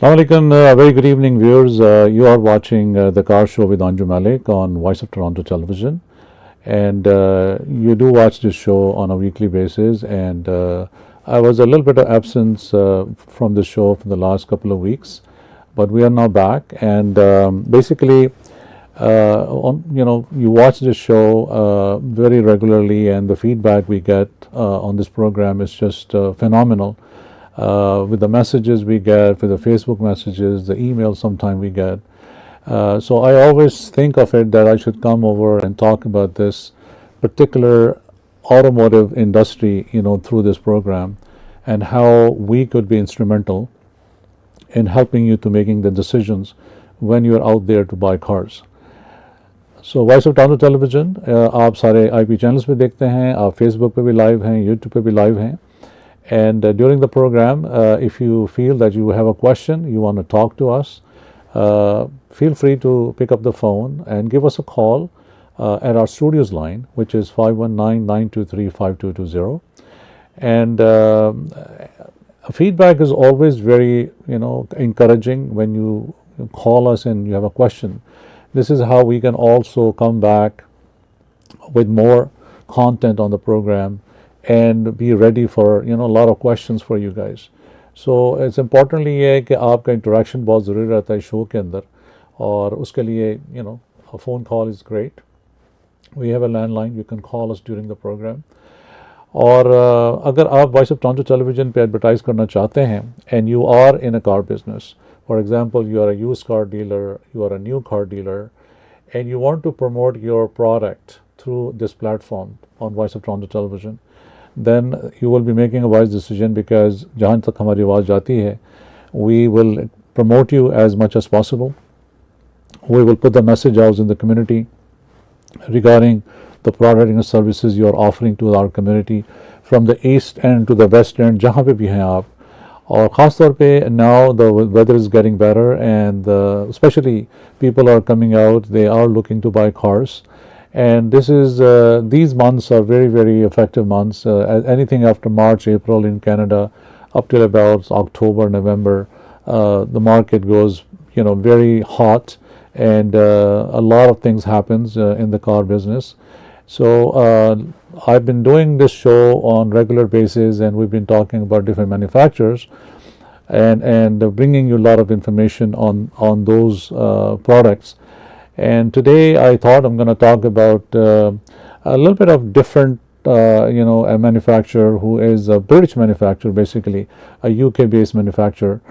Assalamualaikum, very good evening, viewers. You are watching the car show with Anjum Malik on Voice of Toronto Television, and you do watch this show on a weekly basis. And I was a little bit of absence from the show for the last couple of weeks, but we are now back. And basically, you watch this show very regularly, and the feedback we get on this program is just phenomenal. With the messages we get, with the Facebook messages, the emails sometimes we get. So I always think of it that I should come over and talk about this particular automotive industry, through this program, and how we could be instrumental in helping you to making the decisions when you're out there to buy cars. So voice of Toronto television आप सारे IP channels पे देखते हैं, आप Facebook पे भी live हैं, YouTube पे भी लाइव हैं. And during the program, if you feel that you have a question, you want to talk to us, feel free to pick up the phone and give us a call at our studios line, which is 519-923-5220. And feedback is always very, encouraging when you call us and you have a question. This is how we can also come back with more content on the program and be ready for a lot of questions for you guys. So it's importantly ये है कि आपका interaction बहुत ज़रूरी रहता है show के अंदर, और उसके लिए a phone call is great. We have a landline, you can call us during the program. और अगर आप वॉइस ऑफ टोरंटो टेलीविज़न पे एडवर्टाइज करना चाहते हैं and you are in a car business, for example you are a used car dealer, you are a new car dealer, and you want to promote your product through this platform on Voice of Toronto Television, then you will be making a wise decision, because जहाँ तक हमारी आवाज़ जाती है, we will promote you as much as possible. We will put the message out in the community regarding the product and services you are offering to our community from the east end to the west end, जहाँ पे भी हैं आप. और ख़ास तौर पे now the weather is getting better, and especially people are coming out, they are looking to buy cars. And this is these months are very, very effective months. Anything after March, April in Canada, up till about October, November, the market goes, very hot, and a lot of things happens in the car business. So I've been doing this show on regular basis, and we've been talking about different manufacturers, and bringing you a lot of information on those products. And today I thought I'm going to talk about a little bit of different, a manufacturer who is a British manufacturer, basically a UK-based manufacturer,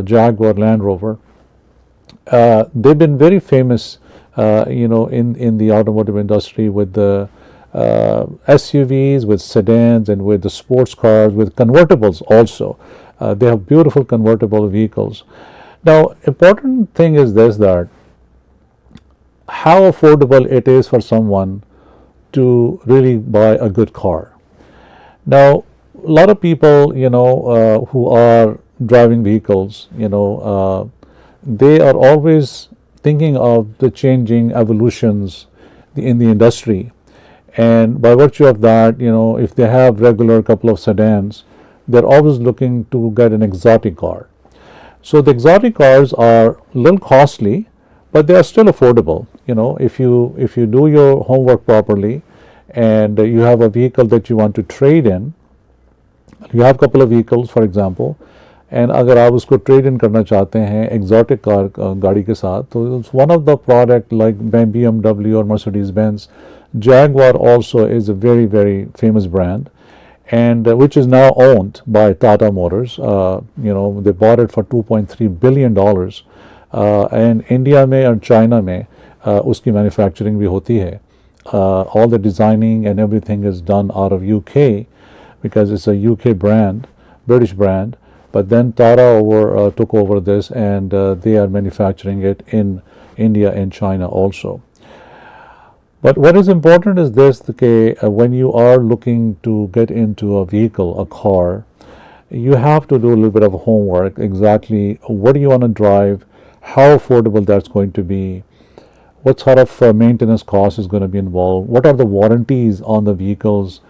Jaguar Land Rover. They've been very famous, in the automotive industry with the SUVs, with sedans, and with the sports cars, with convertibles also. They have beautiful convertible vehicles. Now, important thing is this, that how affordable it is for someone to really buy a good car. Now, a lot of people, who are driving vehicles, they are always thinking of the changing evolutions in the industry. And by virtue of that, if they have regular couple of sedans, they're always looking to get an exotic car. So the exotic cars are a little costly, but they are still affordable. If you do your homework properly, and you have a vehicle that you want to trade in, you have a couple of vehicles, for example, and अगर आप उसको trade in करना चाहते हैं exotic car गाड़ी के साथ, तो one of the product like BMW or Mercedes-Benz, Jaguar also is a very, very famous brand, and which is now owned by Tata Motors. They bought it for $2.3 billion. And India में और China में उसकी manufacturing भी होती है. All the designing and everything is done out of UK, because it's a UK brand, British brand. But then Tata took over this, and they are manufacturing it in India and China also. But what is important is this, that when you are looking to get into a vehicle, a car, you have to do a little bit of homework. Exactly what do you want to drive, how affordable that's going to be, what sort of maintenance cost is going to be involved, what are the warranties on the vehicles,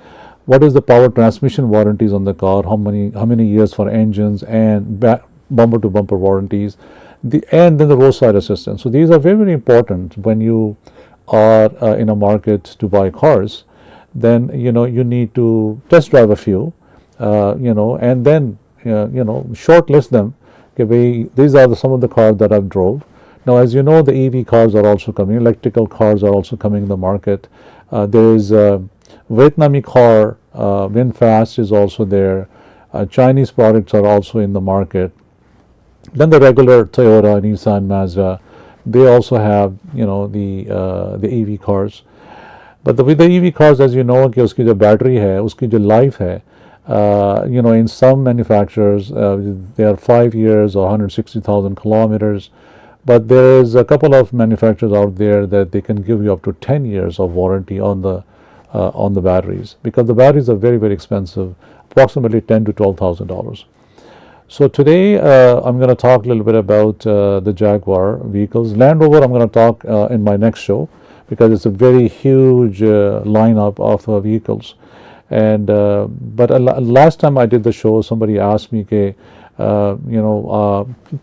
what is the power transmission warranties on the car, how many years for engines and bumper to bumper warranties, and then the roadside assistance. So these are very, very important when you are in a market to buy cars. Then you need to test drive a few, and then shortlist them. Okay, these are some of the cars that I've drove. Now, as you know, the EV cars are also coming. Electrical cars are also coming in the market. There is a Vietnamese car, VinFast is also there. Chinese products are also in the market. Then the regular Toyota, Nissan, Mazda, they also have the EV cars. But with the EV cars, as you know, कि उसकी जो battery है, उसकी जो life है, in some manufacturers they are 5 years or 160,000 kilometers. But there is a couple of manufacturers out there that they can give you up to 10 years of warranty on the batteries, because the batteries are very, very expensive, approximately $10,000 to $12,000. So today I'm going to talk a little bit about the Jaguar vehicles. Land Rover I'm going to talk in my next show, because it's a very huge lineup of vehicles. And but last time I did the show, somebody asked me,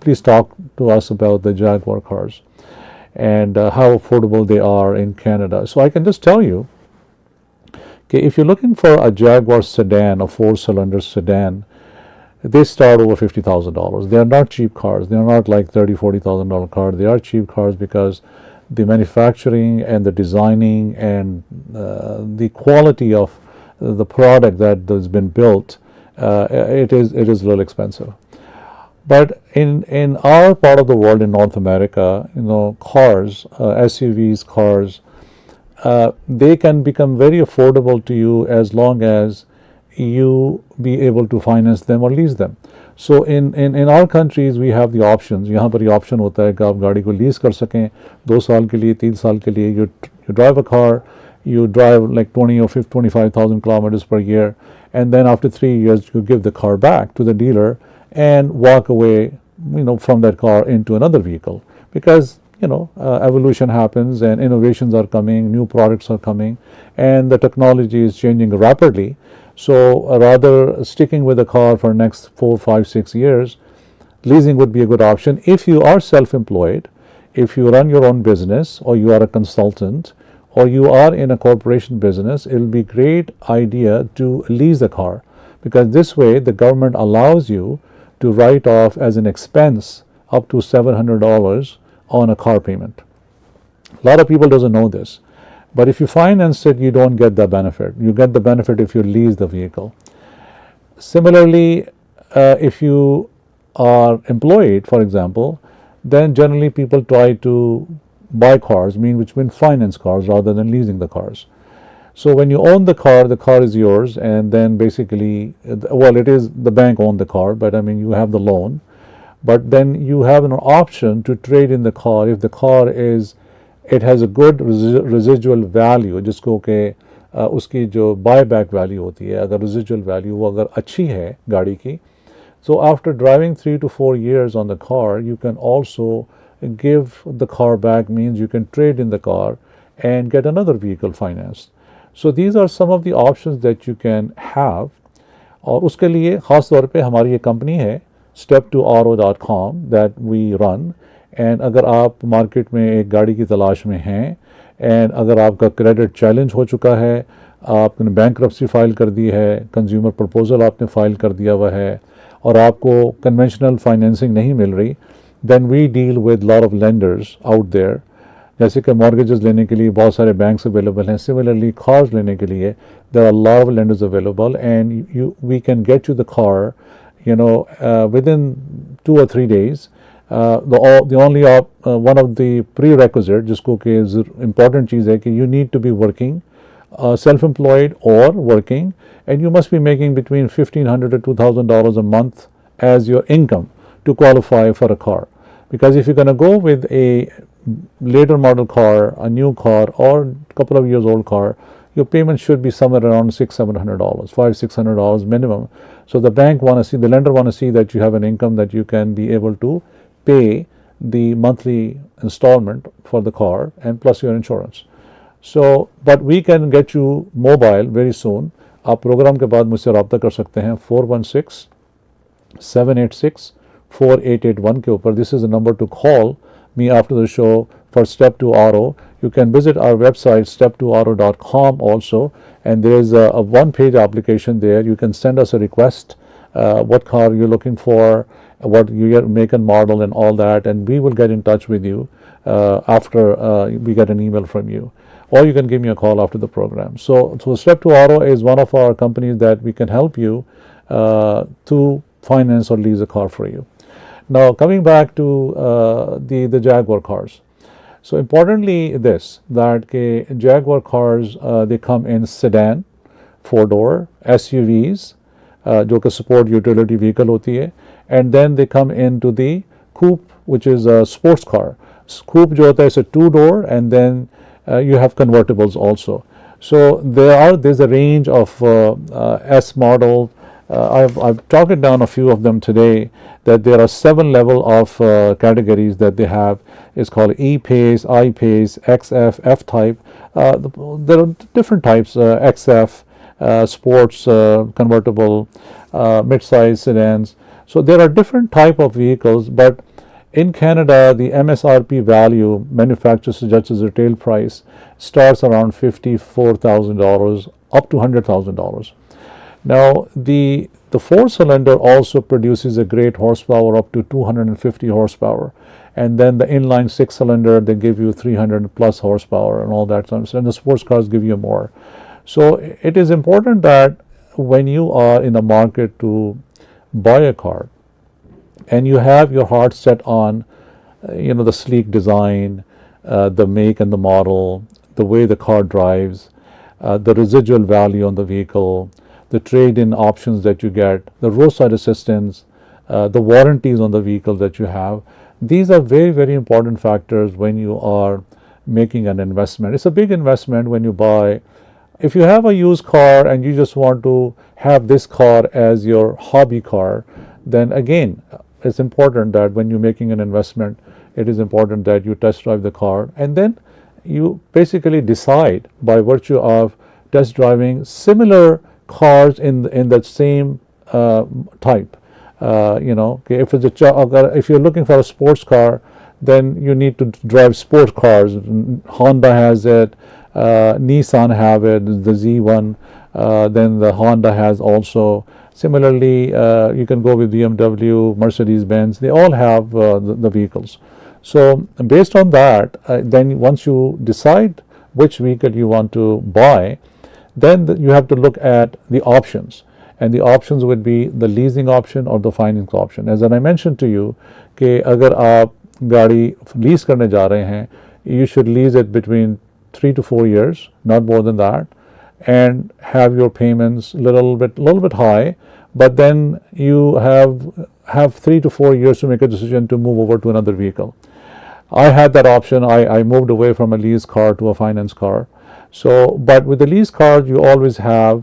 please talk to us about the Jaguar cars and how affordable they are in Canada. So I can just tell you, if you're looking for a Jaguar sedan, a 4-cylinder sedan, they start over $50,000. They are not cheap cars. They are not like $30,000, $40,000 cars. They are cheap cars because the manufacturing and the designing and the quality of the product that has been built, it is really expensive. But in our part of the world, in North America, cars, SUVs, cars, they can become very affordable to you as long as you be able to finance them or lease them. So in our countries we have the options. यहाँ पर ये option होता है कि आप गाड़ी को lease कर सकें 2 साल के लिए, 3 साल के लिए. You drive a car, you drive like 20 or 25,000 kilometers per year, and then after 3 years you give the car back to the dealer and walk away from that car into another vehicle, because evolution happens and innovations are coming, new products are coming, and the technology is changing rapidly. So rather sticking with the car for next 4, 5, 6 years, leasing would be a good option. If you are self-employed, if you run your own business, or you are a consultant, or you are in a corporation business, it will be a great idea to lease the car, because this way the government allows you to write off as an expense up to $700 on a car payment. A lot of people doesn't know this. But if you finance it, you don't get the benefit. You get the benefit if you lease the vehicle. Similarly, if you are employed, for example, then generally people try to buy cars, which mean finance cars rather than leasing the cars. So when you own the car is yours, and then basically, it is the bank owned the car, but you have the loan. But then you have an option to trade in the car if the car it has a good residual value, जिसको कि उसकी जो buyback value होती है, अगर residual value वो अगर अच्छी है गाड़ी की, so after driving 3 to 4 years on the car, you can also give the car back, means you can trade in the car and get another vehicle financed. So these are some of the options that you can have. और उसके लिए ख़ास तौर पे हमारी ये company है step2ro.com that we run. And अगर आप मार्केट में एक गाड़ी की तलाश में हैं, एंड अगर आपका क्रेडिट चैलेंज हो चुका है, आपने बैंक्रप्सी फाइल कर दी है, कंज्यूमर प्रपोजल आपने फाइल कर दिया हुआ है, और आपको कन्वेंशनल फाइनेंसिंग नहीं मिल रही, then we deal with lot of lenders out there. जैसे कि मॉर्गेजेस लेने के लिए बहुत सारे बैंक्स अवेलेबल हैं. सिमिलरली कार्स लेने के लिए there are lot of lenders available, and we can get you the car within 2 or 3 days. The only one of the prerequisite, जिसको कि important चीज़ है कि you need to be working, self-employed or working, and you must be making between $1,500 to $2,000 a month as your income to qualify for a car. Because if you're going to go with a later model car, a new car, or a couple of years old car, your payment should be somewhere around $600-700, $500-600 minimum. So the lender want to see that you have an income that you can be able to pay the monthly installment for the car and plus your insurance. So, but we can get you mobile very soon. आप programme के बाद मुझसे रब्ता कर सकते हैं 416-786 4881 के ऊपर. This is the number to call me after the show for Step 2 Auto. You can visit our website step2auto.com also, and there is a one-page application there. You can send us a request, what car you're looking for, what you make and model and all that, and we will get in touch with you after we get an email from you, or you can give me a call after the program. So Step 2 Auto is one of our companies that we can help you to finance or lease a car for you. Now coming back to the Jaguar cars. So importantly this, that Jaguar cars, they come in sedan, 4-door, SUVs, जो कि support utility vehicle होती है, and then they come into the coupe, which is a sports car. Coupe जो होता है is a 2-door, and then you have convertibles also. So there's a range of S model. I've talked it down a few of them today, that there are 7 level of categories that they have. It's called E-Pace, I-Pace, XF, F-Type. There are different types, XF, sports, convertible, mid-size sedans. So there are different type of vehicles, but in Canada, the MSRP value, manufacturer suggested retail price, starts around $54,000 up to $100,000. Now, the 4-cylinder also produces a great horsepower up to 250 horsepower. And then the inline 6-cylinder, they give you 300 plus horsepower and all that. And the sports cars give you more. So it is important that when you are in the market to buy a car, and you have your heart set on, the sleek design, the make and the model, the way the car drives, the residual value on the vehicle, the trade-in options that you get, the roadside assistance, the warranties on the vehicle that you have. These are very, very important factors when you are making an investment. It's a big investment when you buy. If you have a used car and you just want to have this car as your hobby car, then again, it's important that when you're making an investment, it is important that you test drive the car, and then you basically decide by virtue of test driving similar cars in that same type. If you're looking for a sports car, then you need to drive sports cars. Honda has it, Nissan have it, the Z1, then the Honda has also. Similarly, you can go with BMW, Mercedes-Benz. They all have the vehicles. So based on that, then once you decide which vehicle you want to buy, then you have to look at the options, and the options would be the leasing option or the finance option. As I mentioned to you, कि अगर आप गाड़ी lease करने जा रहे हैं, you should lease it between 3 to 4 years, not more than that, and have your payments little bit high, but then you have 3 to 4 years to make a decision to move over to another vehicle. I had that option. I moved away from a lease car to a finance car. So, but with the lease car, you always have,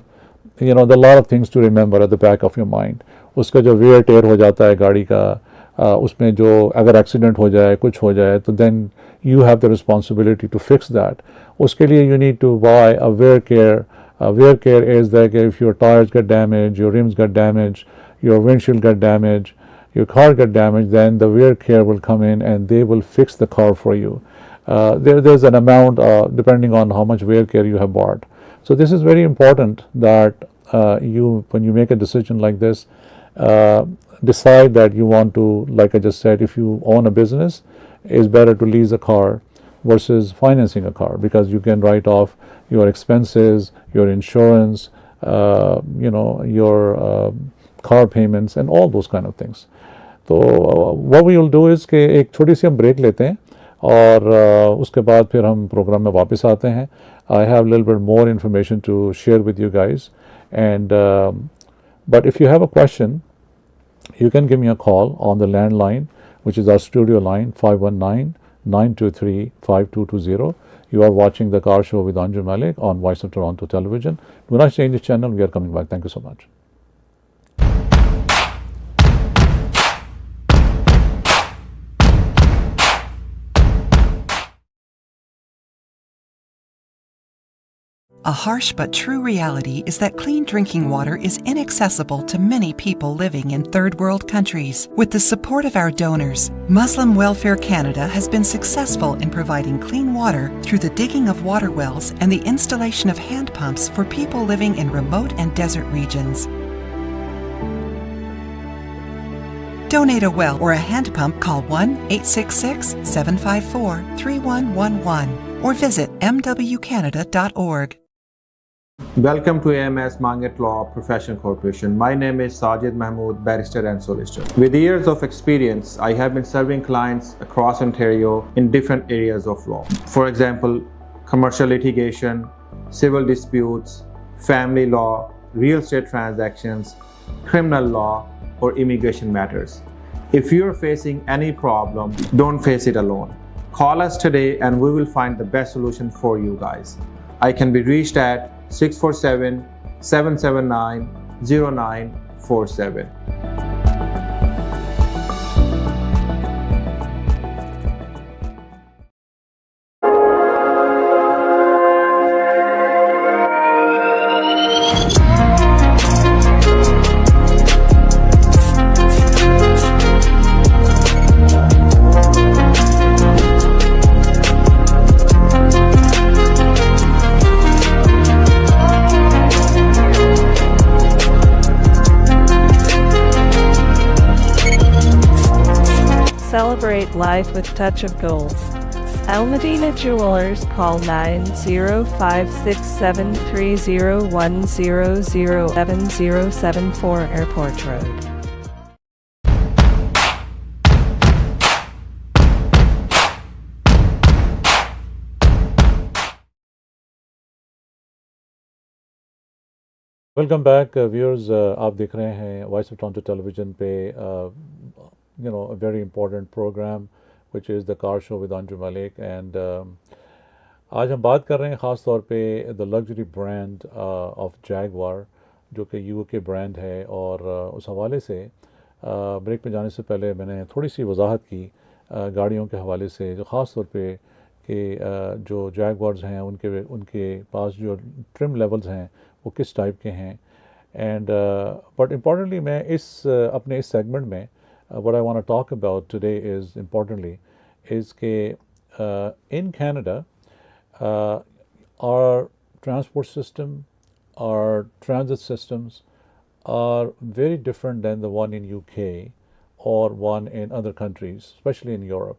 there are a lot of things to remember at the back of your mind. उसका जो wear tear हो जाता है गाड़ी का, उसमें जो अगर accident हो जाए, कुछ हो जाए, तो then you have the responsibility to fix that. उसके लिए you need to buy a wear care. Wear care is that if your tires get damaged, your rims get damaged, your windshield get damaged, your car get damaged, then the wear care will come in and they will fix the car for you. There's an amount depending on how much wear care you have bought. So this is very important that when you make a decision like this, decide that you want to, like I just said, if you own a business, it's better to lease a car versus financing a car, because you can write off your expenses, your insurance, your car payments and all those kind of things. So what we will do is कि एक छोटी सी हम break लेते हैं और उसके बाद फिर हम प्रोग्राम में वापस आते हैं. I have a little bit more information to share with you guys, and but if you have a question, you can give me a call on the landline, which is our studio line, 519-923-5220. You are watching the Car Show with Anjum Malik on Voice of Toronto Television. Do not change the channel. We are coming back. Thank you so much. A harsh but true reality is that clean drinking water is inaccessible to many people living in third world countries. With the support of our donors, Muslim Welfare Canada has been successful in providing clean water through the digging of water wells and the installation of hand pumps for people living in remote and desert regions. Donate a well or a hand pump, call 1-866-754-3111 or visit mwcanada.org. Welcome to AMS Mangat Law Professional Corporation. My name is Sajid Mahmood, barrister and solicitor. With years of experience, I have been serving clients across Ontario in different areas of law. For example, commercial litigation, civil disputes, family law, real estate transactions, criminal law, or immigration matters. If you're facing any problem, don't face it alone. Call us today and we will find the best solution for you guys. I can be reached at 647-779-0947. Celebrate life with touch of gold. Al Medina Jewelers, call 905-673-0100-7074 Airport Road. Welcome back viewers, आप देख रहे हैं voice of Toronto television पे a very important program which is the car show with Anjum Malik, and आज हम बात कर रहे हैं ख़ास तौर पे the luxury brand of Jaguar जो कि यूके ब्रांड है। और उस हवाले से ब्रेक में जाने से पहले मैंने थोड़ी सी वजाहत की गाड़ियों के हवाले से, जो ख़ास तौर पे कि जो जैगवार्स हैं उनके पास जो ट्रिम लेवल्स हैं वो किस टाइप के हैं। एंड बट इम्पॉर्टेंटली मैं अपने इस सेगमेंट में what I want to talk about today is in Canada, our transport system, our transit systems are very different than the one in UK or one in other countries, especially in Europe.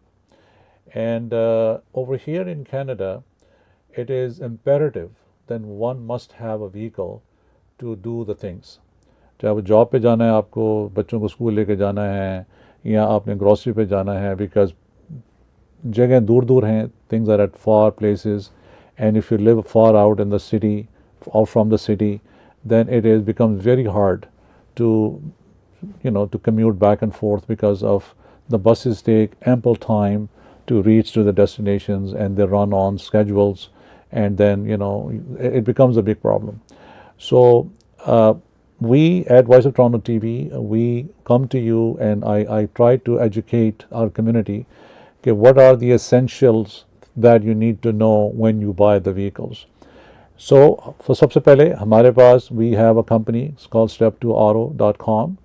And over here in Canada, it is imperative that one must have a vehicle to do the things. चाहे वो job पे जाना है, आपको बच्चों को school लेके जाना है, या आपने ग्रॉसरी पे जाना है, बिकॉज जगह दूर दूर हैं, things are at far places, and if you live far out in the city or from the city, then it becomes very hard to to commute back and forth, because of the buses take ample time to reach to the destinations and they run on schedules, and then it becomes a big problem. So we at Voice of Toronto TV, we come to you and I try to educate our community what are the essentials that you need to know when you buy the vehicles. So for सबसे पहले हमारे पास we have a company, it's called step2auto.com.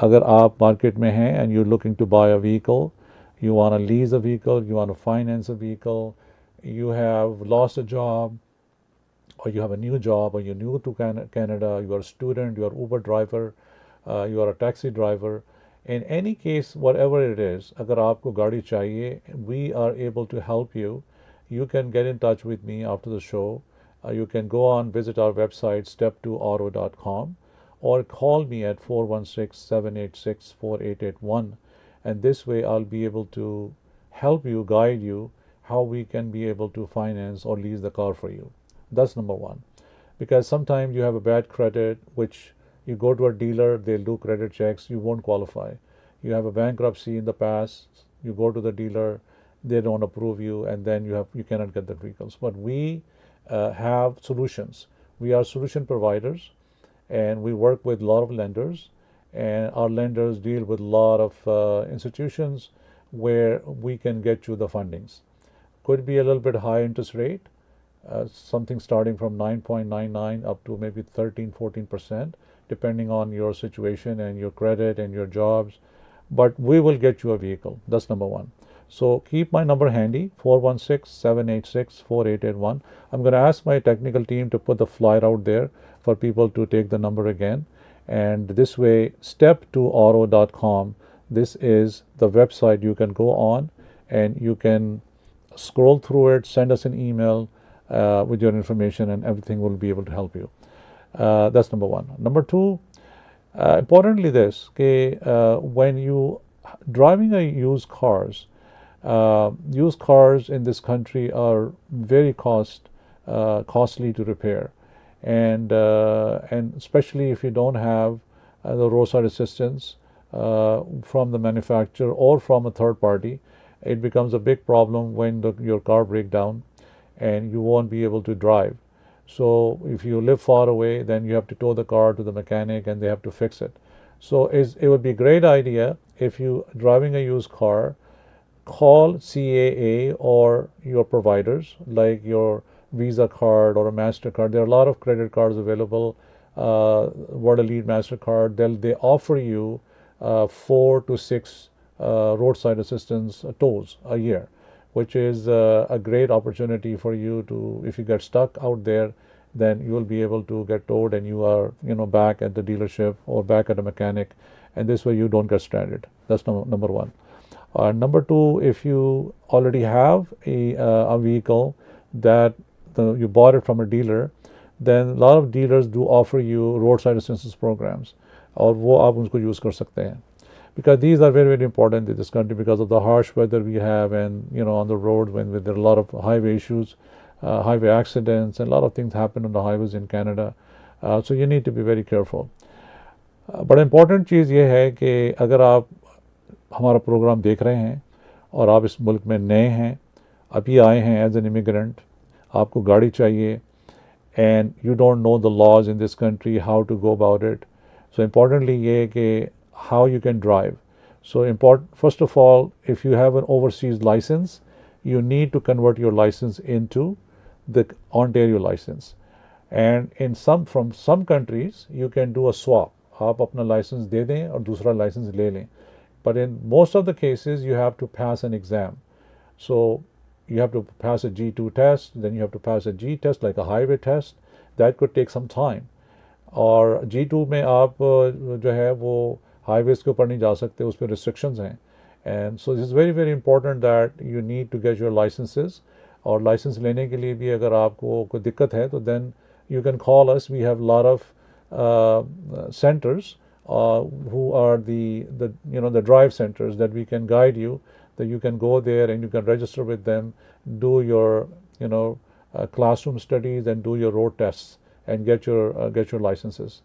अगर आप market में हैं and you're looking to buy a vehicle, you want to lease a vehicle, you want to finance a vehicle, you have lost a job, or you have a new job, or you're new to Canada, you are a student, you are Uber driver, you are a taxi driver. In any case, whatever it is, अगर आपको गाड़ी चाहिए, we are able to help you. You can get in touch with me after the show. You can go on, visit our website, step2auto.com, or call me at 416-786-4881. And this way I'll be able to help you, guide you, how we can be able to finance or lease the car for you. That's number one. Because sometimes you have a bad credit, which you go to a dealer, they'll do credit checks, you won't qualify. You have a bankruptcy in the past, you go to the dealer, they don't approve you, and then you cannot get the vehicles. But we have solutions. We are solution providers, and we work with a lot of lenders, and our lenders deal with a lot of institutions where we can get you the fundings. Could be a little bit high interest rate, something starting from 9.99 up to maybe 13-14%, depending on your situation and your credit and your jobs. But we will get you a vehicle. That's number one. So keep my number handy, 416-786-4881. I'm going to ask my technical team to put the flyer out there for people to take the number again. And this way, step2auto.com, this is the website you can go on and you can scroll through it, send us an email with your information, and everything will be able to help you. That's number one. Number two, importantly this, okay, when you driving a used cars in this country are very costly to repair, and especially if you don't have the roadside assistance from the manufacturer or from a third party, it becomes a big problem when your car breaks down and you won't be able to drive. So if you live far away, then you have to tow the car to the mechanic and they have to fix it. So it would be a great idea if you driving a used car, call CAA or your providers like your Visa card or a MasterCard. There are a lot of credit cards available, World Elite MasterCard. They offer you 4 to 6 roadside assistance tows a year, which is a great opportunity for you to, if you get stuck out there, then you will be able to get towed and you are back at the dealership or back at a mechanic, and this way you don't get stranded. That's number one. Number two, if you already have a vehicle that you bought it from a dealer, then a lot of dealers do offer you roadside assistance programs, और वो आप उनको use कर सकते हैं, because these are very, very important in this country because of the harsh weather we have, and on the road when there are a lot of highway issues, highway accidents, and a lot of things happen on the highways in Canada. So you need to be very careful. बड़ा important चीज़ ये है कि अगर आप हमारा programme देख रहे हैं और आप इस मुल्क में नए हैं, अभी आए हैं एज एन इमिग्रेंट, आपको गाड़ी चाहिए, and you don't know the laws in this country, how to go about it. So importantly ये कि how you can drive. So first of all, if you have an overseas license, you need to convert your license into the Ontario license. And from some countries you can do a swap. आप अपना license दे दें और दूसरा license ले लें. But in most of the cases you have to pass an exam. So you have to pass a G2 test, then you have to pass a G test like a highway test. That could take some time. और G2 में आप जो है वो highways के ऊपर नहीं जा सकते, उस पर restrictions हैं. And so this is very, very important that you need to get your licenses. और license लेने के लिए भी अगर आपको कोई दिक्कत है तो then you can call us. We have a lot of centers who are the drive centers that we can guide you, that you can go there and you can register with them, do your classroom studies and do your road tests and get your licenses.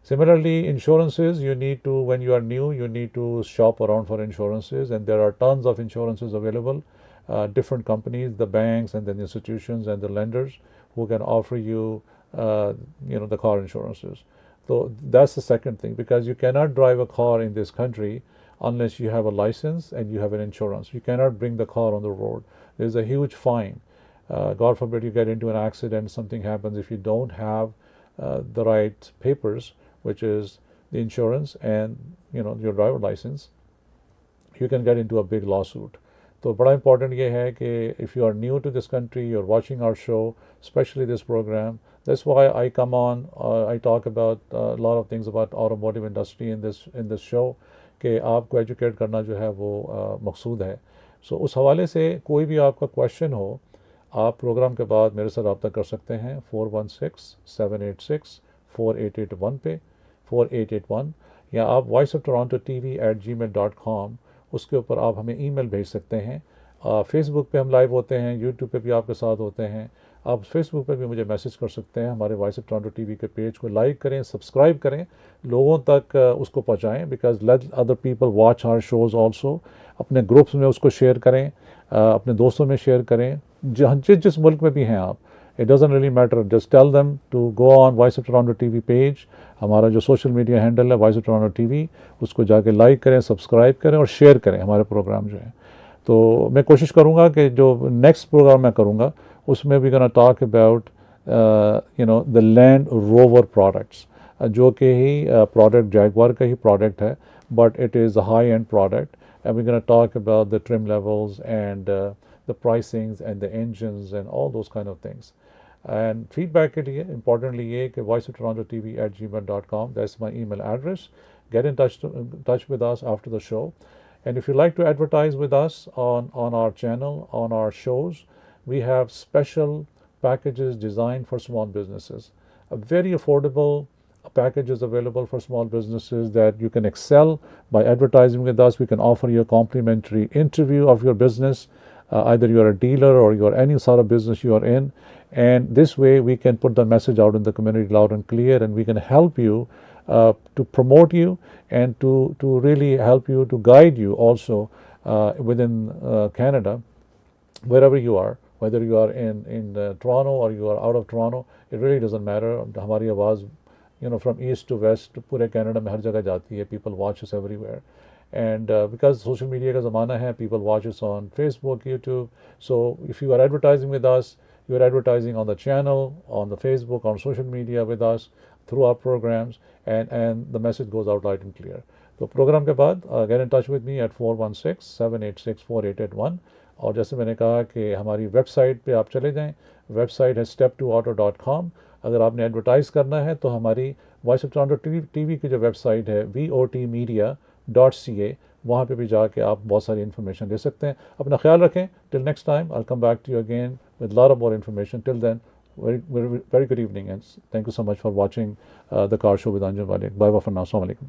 Similarly, insurances, you need to, when you are new, you need to shop around for insurances, and there are tons of insurances available, different companies, the banks and then the institutions and the lenders who can offer you the car insurances. So that's the second thing, because you cannot drive a car in this country unless you have a license and you have an insurance. You cannot bring the car on the road. There's a huge fine. God forbid you get into an accident, something happens, if you don't have the right papers, which is the insurance and your driver license, you can get into a big lawsuit. So बड़ा important ये है कि if you are new to this country, you're watching our show, especially this program. That's why I come on. I talk about a lot of things about automotive industry in this show, कि आपको educate करना जो है वो मकसूद है. So उस हवाले से कोई भी आपका question हो, आप प्रोग्राम के बाद मेरे साथ रब्ता कर सकते हैं 416-786-4881 पे 4881, या आप voiceoftorontotv@gmail.com उसके ऊपर आप हमें ईमेल भेज सकते हैं. फेसबुक पे हम लाइव होते हैं, यूट्यूब पे भी आपके साथ होते हैं. आप फेसबुक पे भी मुझे मैसेज कर सकते हैं. हमारे वॉइस ऑफ टोरंटो टीवी के पेज को लाइक करें, सब्सक्राइब करें, लोगों तक उसको पहुंचाएं, because let other people watch our shows also. अपने ग्रुप्स में उसको शेयर करें, अपने दोस्तों में शेयर करें, जिस मुल्क में भी हैं आप. It doesn't really matter. Just tell them to go on Voice of Toronto TV page. हमारा जो सोशल मीडिया हैंडल है Voice of Toronto TV, उसको जाके लाइक करें, सब्सक्राइब करें और शेयर करें हमारे प्रोग्राम जो है. तो मैं कोशिश करूँगा कि जो नेक्स्ट प्रोग्राम मैं करूँगा उसमें we're going to talk about the Land Rover products, जो कि ही product Jaguar का ही product है, but it is a high-end product, and we're going to talk about the trim levels and the pricings and the engines and all those kind of things. And feedback के लिए importantly ये कि voiceofTorontoTV@gmail.com, that's my email address. Get in touch with us after the show. And if you like to advertise with us on our channel, on our shows, we have special packages designed for small businesses. A very affordable packages available for small businesses that you can excel by advertising with us. We can offer you a complimentary interview of your business, either you're a dealer or you're any sort of business you are in. And this way we can put the message out in the community loud and clear, and we can help you to promote you and to really help you, to guide you also within Canada, wherever you are, whether you are in Toronto or you are out of Toronto, it really doesn't matter. हमारी आवाज़ from east to west पूरे Canada में हर जगह जाती है. People watch us everywhere. And because social media का ज़माना है, people watch us on Facebook, YouTube. So if you are advertising with us, you are advertising on the channel, on the Facebook, on social media with us through our programs, and the message goes out loud and clear. तो programme के बाद get in touch with me at 416-786-4881. और जैसे मैंने कहा कि हमारी website पे आप चले जाएं. वेबसाइट है step2auto.com. अगर आपने एडवर्टाइज़ करना है तो हमारी वॉइस ऑफ टोरंटो टीवी की जो वेबसाइट है votmedia.ca, वहाँ पे भी जाके आप बहुत सारी इन्फॉर्मेशन ले सकते हैं. अपना ख्याल रखें. Till next time, I'll come back to you again with a lot of more information. Till then, very good evening, and thank you so much for watching the car show with Anjum Malik. Bye bye for now. Assalamu alaikum.